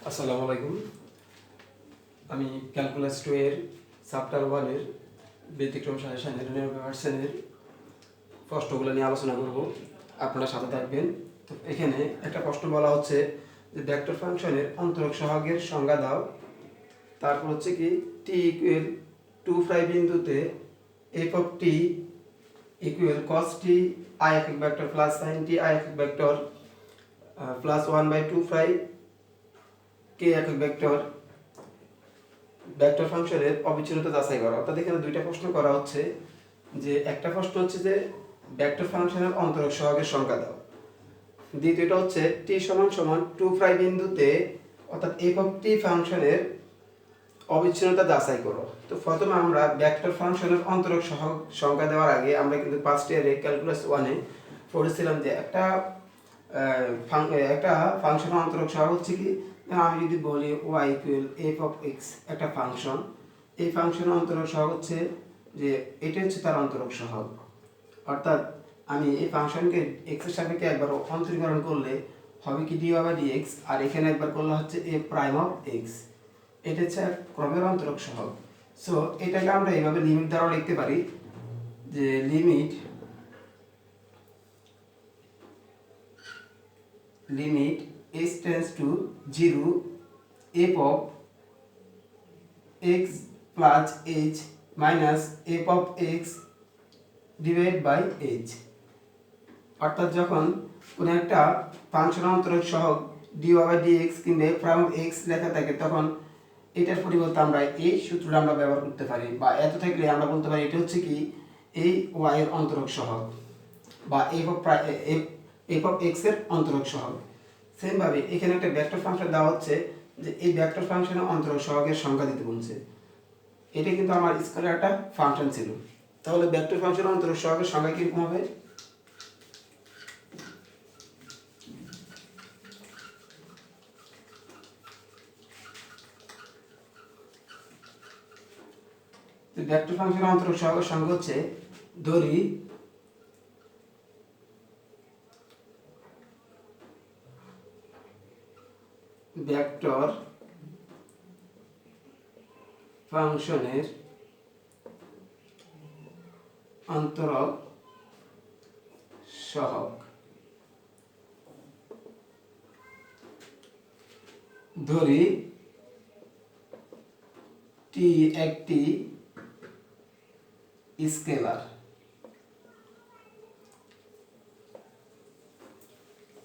আসসালামু আলাইকুম। আমি ক্যালকুলাস 2 এর চ্যাপ্টার 1 এর ব্যতিক্রম সাজেশনের নিউমেরিক্যাল প্রশ্নগুলো নিয়ে আলোচনা করব। আপনারা সাথে থাকবেন। তো এখানে একটা প্রশ্ন বলা হচ্ছে যে ভেক্টর ফাংশনের অন্তরক সহগের সংজ্ঞা দাও। তারপর হচ্ছে কি t ইকুয়াল 2 বিন্দুতে f of t equal cos t i একক vector plus sin t i একক ভেক্টর প্লাস 1/2 k একক ভেক্টর ভেক্টর ফাংশনের অবিচ্ছিন্নতা যাচাই করা। অর্থাৎ এখানে দুইটা প্রশ্ন করা হচ্ছে। যে একটা প্রশ্ন হচ্ছে যে ভেক্টর ফাংশনের অন্তরক সহগের সংজ্ঞা দাও। দ্বিতীয়টা হচ্ছে t সমান সমান 2 বিন্দুতে অর্থাৎ f অফ t ফাংশনের অবিচ্ছিন্নতা যাচাই করো। তো প্রথমে আমরা ভেক্টর ফাংশনের অন্তরক সহগ সংজ্ঞা দেওয়ার আগে আমরা কিন্তু ফার্স্ট ইয়ারে ক্যালকুলাস 1 এ পড়েছিলাম যে একটা ফাংশনের অন্তরক সহগ হচ্ছে কি, আমি যদি বলি y equal f of x একটা ফাংশন, এই ফাংশনের অন্তরক সহগ হচ্ছে যে এটা হচ্ছে তার অন্তরক সহগ। অর্থাৎ আমি এই ফাংশনকে x এর সাপেক্ষে একবার অন্তরীকরণ করলে হবে কি dy/dx, আর এখানে একবার করলে হচ্ছে a প্রাইম অফ x। এটা হচ্ছে ক্রমের অন্তরক সহগ। সো এটাকে আমরা এইভাবে লিমিট দ্বারা লিখতে পারি যে limit h tends to 0 f of x plus h minus f of x divided by h। অর্থাৎ যখন কোনো একটা ফাংশনের অন্তরক সহগ dy/dx কিংবা f প্রাইম অফ x লেখা থাকে, তখন এটার পরিবর্তে আমরা এই সূত্রটা আমরা ব্যবহার করতে পারি, বা এত থাকলে আমরা বলতে পারি এটা হচ্ছে কি এই y এর অন্তরক সহগ বা f অফ x এর অন্তরক সহগ। সেম ভাবে এখানে একটা ভেক্টর ফাংশন দেওয়া হচ্ছে যে এই ভেক্টর ফাংশনের অন্তরক সহগের সংজ্ঞা দিতে বলছে। এটা কিন্তু আমার স্কুলের একটা ফাংশন ছিল। তাহলে ভেক্টর ফাংশনের অন্তরক সহগের সংজ্ঞা কিরকম হবে? ভেক্টর ফাংশনের অন্তরক সহগের সংজ্ঞা হচ্ছে ধরি ভেক্টর ফাংশনের অন্তরক সহগ। ধরি t একটি স্কেলার,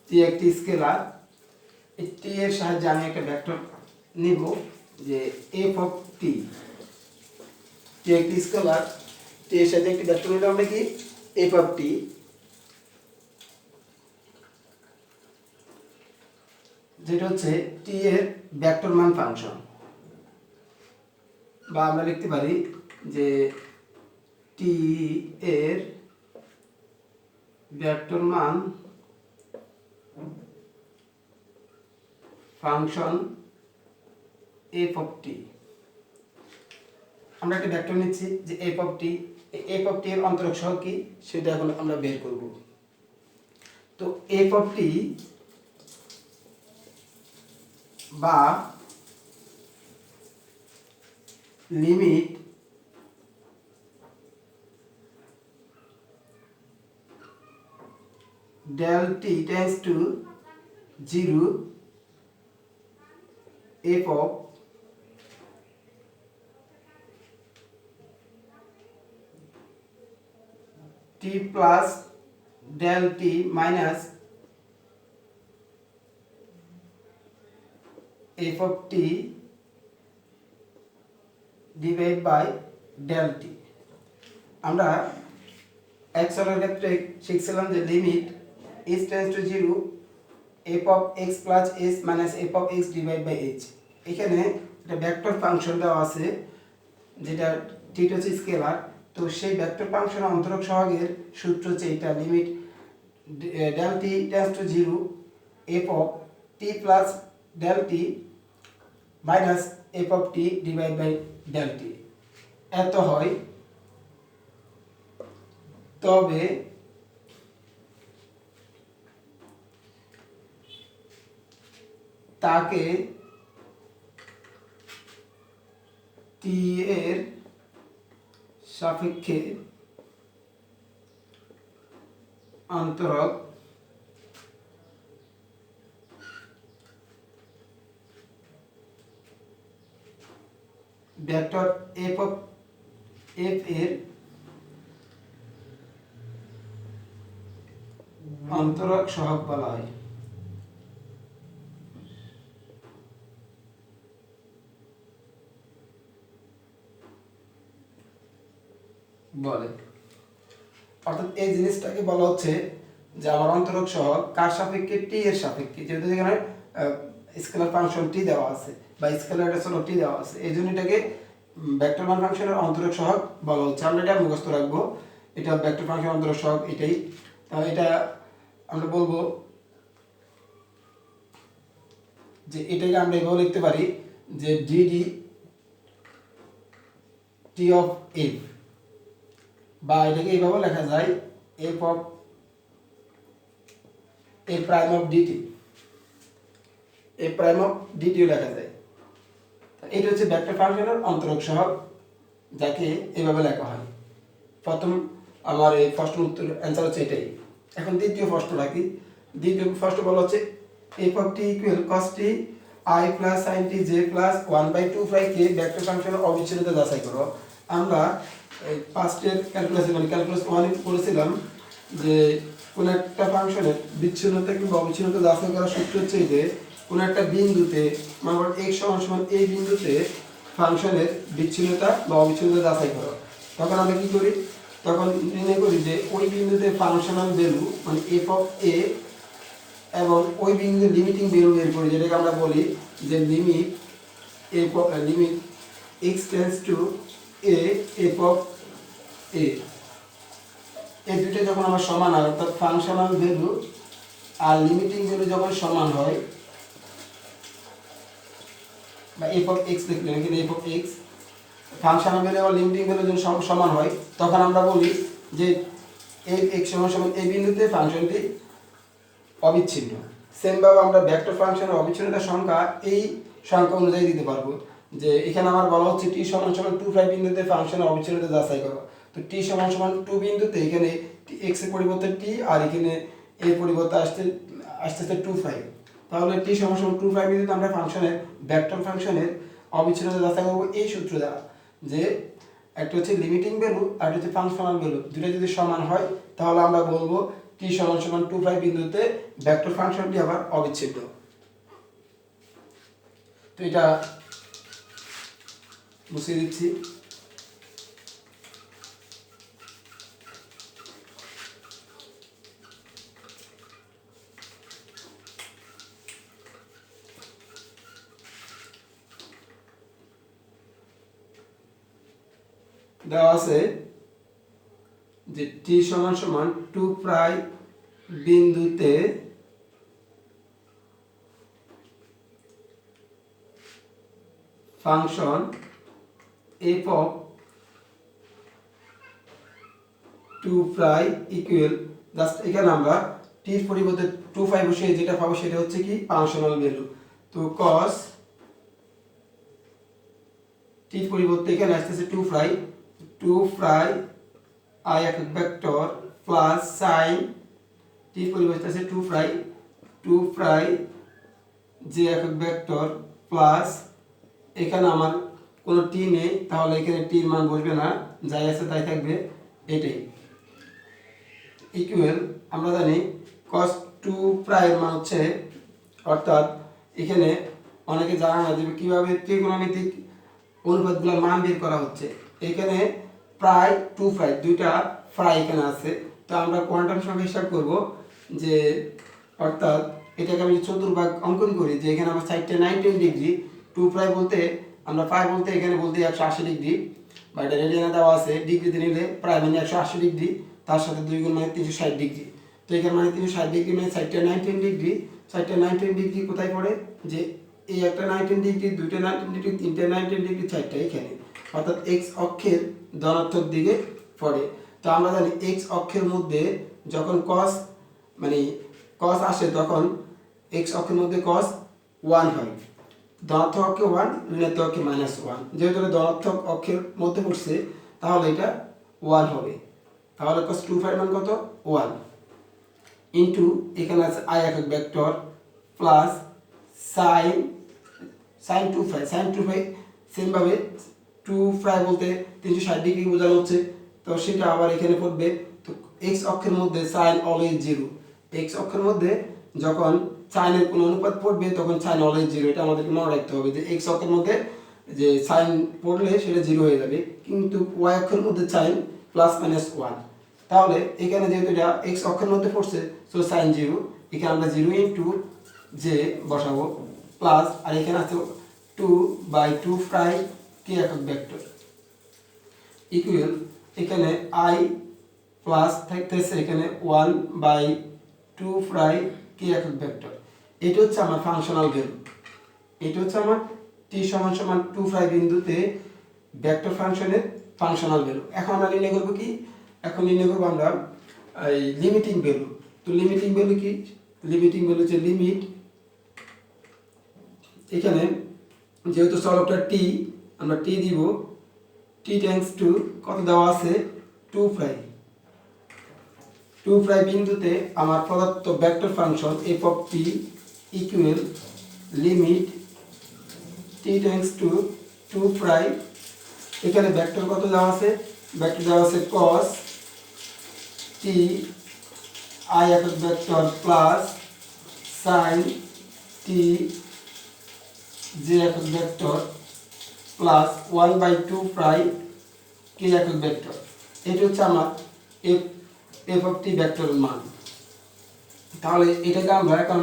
t একটি স্কেলার, এই t এর সাহায্যে আমি একটা ভেক্টর নিব যে f অফ t। t একটি স্কেলার, t এর সাহায্যে একটি ভেক্টর নিলাম আমরা কি f অফ t, যেটা হচ্ছে t এর ভেক্টর মান ফাংশন, বা আমরা লিখতে পারি যে t এর ভেক্টর মান ফাংশন f অফ t। আমরা একটা ভেক্টর নিচ্ছি যে f of t, f of t এর অন্তরক সহগ কি সেটা এখন আমরা বের করব। তো f অফ t বা limit del t tends to 0 f of t plus del t minus f of t divided by del t। আমরা x এর ক্ষেত্রে শিখছিলাম যে limit h tends to 0 f of x plus h minus f of x divided by h। এখানে একটা vector function দেওয়া আছে যেটা t হচ্ছে স্কেলার। তো সেই ভেক্টর ফাংশনের অন্তরক সহগের সূত্র হচ্ছে এটা limit del t tends to 0 f of t plus del t minus f of t divided by del t। এত হয় তবে তাকে টি এর সাপেক্ষে অন্তরক ভেক্টর এফ এর অন্তরক সহগ বলা হয়। বলে অর্থাৎ এই জিনিসটাকে বলা হচ্ছে যে আমার অন্তরক সহগ কার সাপেক্ষে, টি এর সাপেক্ষে, যেহেতু এখানে স্কেলার ফাংশন টি দেওয়া আছে বা স্কেলার রেসল টি দেওয়া আছে, এই জন্য এটাকে ভেক্টর মান ফাংশনের অন্তরক সহগ বলা হচ্ছে। আমরা এটা মুখস্থ রাখবো, এটা ভেক্টর ফাংশন অন্তরক সহগ এটাই। তাহলে এটা আমরা বলবো যে এটাকে আমরা এভাবে লিখতে পারি যে ডিডি টি অফ এফ, বা এটাকে এইভাবে লেখা যায় F of A prime of DT, A prime of ডিটিও লেখা যায়। এটা হচ্ছে ভেক্টর ফাংশনের অন্তরক সহগ, যাকে এইভাবে লেখা হয়। প্রথম আমার এই ফার্স্ট উত্তর অ্যান্সার হচ্ছে এটাই। এখন দ্বিতীয় প্রশ্ন রাখি। দ্বিতীয় প্রশ্ন বলা হচ্ছে F of T equal cos T I plus sign T J plus 1/2 pi K vector ফাংশনের অবিচ্ছিন্নতা যাচাই করো। আমরা ফার্স্টের ক্যালকুলাস মানে ক্যালকুলাস 1 পড়েছিলাম যে কোন একটা ফাংশনের বিচ্ছিন্নতা কিংবা অবিচ্ছিন্নতা যাচাই করার সূত্র হচ্ছে যে কোন একটা বিন্দুতে মানে x সমান এই বিন্দুতে ফাংশনের বিচ্ছিন্নতা বা অবিচ্ছিন্নতা যাচাই করো। তখন আমরা কি করি, তখন নির্ণয় করি যে ওই বিন্দুতে ফাংশনাল ভ্যালু মানে এফ অফ এ এবং ওই বিন্দুর লিমিটিং ভ্যালু বের করি, যেটাকে আমরা বলি যে limit x tends to a f of a. এই দুটো যখন আমার সমান হয়, অর্থাৎ ফাংশনাল ভ্যালু আর লিমিটিং ভ্যালু যখন সমান হয়, বা এফ অফ এক্স লিখলেন এখানে f of x, functional value আর লিমিটিং ভ্যালু যখন সমান হয়, তখন আমরা বলি যে এই এক্স সমান এই বিন্দুতে ফাংশনটি অবিচ্ছিন্ন। সেমভাবে আমরা ভেক্টর ফাংশনের অবিচ্ছিন্নতার সংখ্যা এই সংখ্যা অনুযায়ী দিতে পারবো। যে এখানে আমার বলা হচ্ছে টি সমান 2 বিন্দুতে ফাংশনের অবিচ্ছিন্নতা যাচাই করো। তো টি সমান 2 বিন্দুতে এখানে x এর পরিবর্তে টি আর এখানে এর পরিবর্তে আসছে 2 তাহলে টি সমান 2 বিন্দুতে আমরা ফাংশনের ভেক্টর ফাংশনের অবিচ্ছিন্নতা যাচাই করব এই সূত্র দ্বারা, যে একটা হচ্ছে লিমিটিং ভ্যালু আর একটা হচ্ছে ফাংশনাল ভ্যালু, দুটো যদি সমান হয় তাহলে আমরা বলবো টি সমান 2 বিন্দুতে ভেক্টর ফাংশনটি আবার অবিচ্ছিন্ন। তো এটা মুছে দিচ্ছি। দেওয়া আছে যে টি সমান 2 বিন্দুতে function F of 2 equal, just এখানে আমরা টির পরিবর্তে 2 বসিয়ে যেটা পাবো সেটা হচ্ছে কি ফাংশনাল ভ্যালু। তো cos টির পরিবর্তে এখানে আসতেছে 2 I একক ভেক্টর প্লাস sin টির পরিবর্তে আছে 2 j একক ভেক্টর প্লাস এখানে আমার কোনো টি নেই, তাহলে এখানে টির মান বসবে না, যাই আছে তাই থাকবে, এটাই ইকুয়াল। আমরা জানি cos 2 এর মান হচ্ছে, অর্থাৎ এখানে অনেকে জানা না যে কিভাবে ত্রিকোণমিতিক অনুপাতগুলোর মান বের করা হচ্ছে। এখানে প্রায় 2 দুইটা প্রায় এখানে আছে, তো আমরা কোয়ান্টাম সংখ্যা হিসাব করব যে, অর্থাৎ এটাকে আমি চতুর্ভাগ অঙ্কন করি যে এখানে আমার সাইডটা 90 ডিগ্রি, 2 বলতে আমরা প্রায় বলতে এখানে বলতে 180 ডিগ্রি, বা এটা রেডিয়ানে দেওয়া আছে, ডিগ্রিতে নিলে প্রায় মানে 180 ডিগ্রি, তার সাথে 2 গুণ মানে 360 ডিগ্রি। তো এখানে মানে 360 ডিগ্রি মানে সাইডটা 90 ডিগ্রি, সাইডটা 90 ডিগ্রি কোথায় পড়ে, যে এই একটা 90 ডিগ্রি, দুইটা 90 ডিগ্রি, তিনটা 90 ডিগ্রি, চারটা এখানে, অর্থাৎ x অক্ষের ধনাত্মক দিকে পড়ে। তো আমরা জানি x অক্ষের মধ্যে যখন cos মানে cos আসে তখন x অক্ষের মধ্যে cos 1 হয়, ধনাত্মক অক্ষে 1, ঋণাত্মক অক্ষে -1। যেহেতু এটা ধনাত্মক অক্ষের মধ্যে পড়ছে তাহলে এটা 1 হবে। তাহলে cos 2 মান কত? 1 ইনটু এখানে আছে i একক ভেক্টর প্লাস sin 2 সেম ভাবে 2 বলতে 360 ডিগ্রি বোঝানো হচ্ছে, তো সেটা আবার এখানে পড়বে। তো x অক্ষের মধ্যে sin অলওয়েজ 0, x অক্ষের মধ্যে যখন সাইনের কোনো অনুপাত পড়বে তখন সাইন অলওয়েজ 0, এটা আমাদেরকে মনে রাখতে হবে যে x অক্ষের মধ্যে যে সাইন পড়লে সেটা 0 হয়ে যাবে, কিন্তু y অক্ষের মধ্যে সাইন +-1। তাহলে এখানে যেহেতু এটা x অক্ষের মধ্যে পড়ছে সো সাইন 0, এখানে আমরা 0 ইনটু যে বসাবো প্লাস, আর এখানে আছে 2/2 k একক ভেক্টর ইকুয়াল এখানে i প্লাস থাকতেছে এখানে 1/2 k একক ভেক্টর। এটা হচ্ছে আমার ফাংশনাল ভ্যালু, এটা হচ্ছে আমার t = 2 বিন্দুতে ভেক্টর ফাংশনের ফাংশনাল ভ্যালু। এখন আমরা নির্ণয় করব কি? এখন নির্ণয় করব আমরা এই লিমিটিং ভ্যালু। তো লিমিটিং ভ্যালু কি? লিমিটিং ভ্যালু হচ্ছে লিমিট, এখানে যেহেতু চলকটা t, আমরা t দিব t টেন্ডস টু কত দেওয়া আছে 2 বিন্দুতে আমার প্রদত্ত vector function f of t equal limit t tends to 2, এখানে ভেক্টর কত দেওয়া আছে? ভেক্টর দেওয়া আছে cos t i একক vector plus sin t j একক ভেক্টর প্লাস 1/2 k একক ভেক্টর। এটা হচ্ছে আমার f অফ t ভেক্টরের মান। তাহলে এটাকে আমরা এখন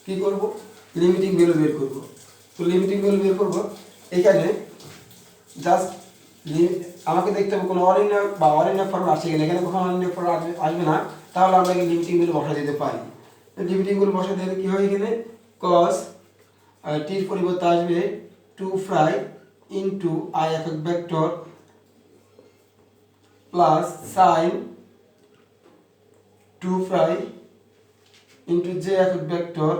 কি করব? লিমিটিং ভ্যালু বের করব। তো লিমিটিং ভ্যালু বের করব, এখানে জাস্ট আমাকে দেখতে হবে কোনো অনির্ণয় ফর্ম আসছে কিনা। এখানে কখনো অনির্ণয় ফর্ম আসবে না, তাহলে আমরা লিমিটিং ভ্যালু বসা দিতে পারি। লিমিটিং ভ্যালু বসা দিলে কি হয়? এখানে cos টির পরিবর্তে আসবে 2 ইনটু i একক vector plus sin 2 into j একক ভেক্টর,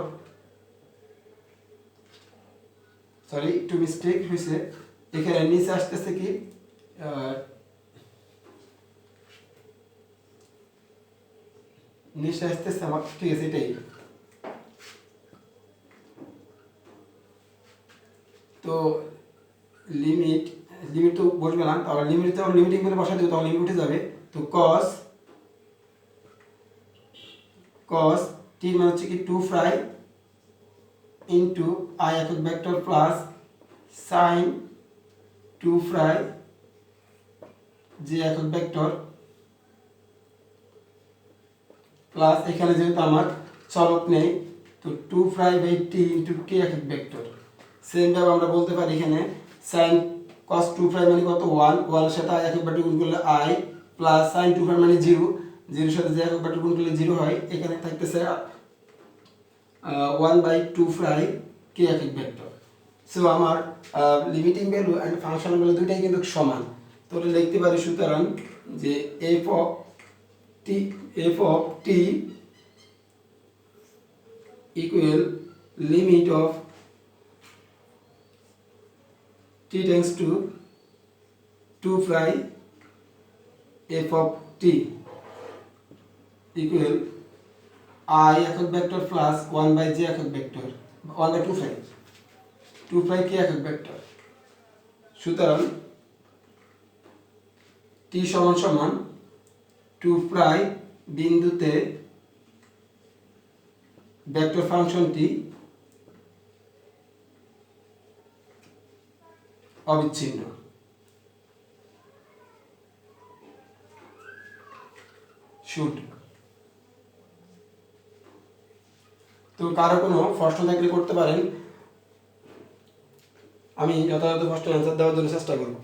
সরি একটু মিস্টেক হয়েছে, এখানে নিচে আসতেছে কি নিচে আসতেছে আমার, ঠিক আছে এটাই। তো লিমিট তো বসবে না, তাহলে লিমিট যখন লিমিটিং করে বসা দেবো তখন লিমিট উঠে যাবে। তো cos t মানে হচ্ছে কি 2 ইনটু i একক ভেক্টর প্লাস sin 2 j একক ভেক্টর প্লাস, এখানে যেহেতু আমার চলক নেই তো 2 t ইনটু k একক ভেক্টর। সেম ভাবে আমরা বলতে পারি এখানে sin cos 2 মানে কত 1, 1 এর সাথে i একক ভেক্টর গুণ করলে i প্লাস sin 2 মানে 0, 0 এর সাথে j একক ভেক্টর গুণ করলে 0 হয়। এখানে থাকতেছে 1/2 k একক ভেক্টর। সো আমার limiting value and functional value দুইটাই কিন্তু সমান। তো এটা লিখতে পারি সুতরাং যে f of t equal limit of t tends to 2 f of t equal i একক ভেক্টর প্লাস 1/j একক ভেক্টর 1/2 k একক ভেক্টর। সুতরাং t = 2 বিন্দুতে ভেক্টর ফাংশনটি অবিচ্ছিন্ন। শুট। তো কারো কোনো প্রশ্ন থাকলে করতে পারেন, আমি যথাযথ প্রশ্নের অ্যান্সার দেওয়ার জন্য চেষ্টা করব।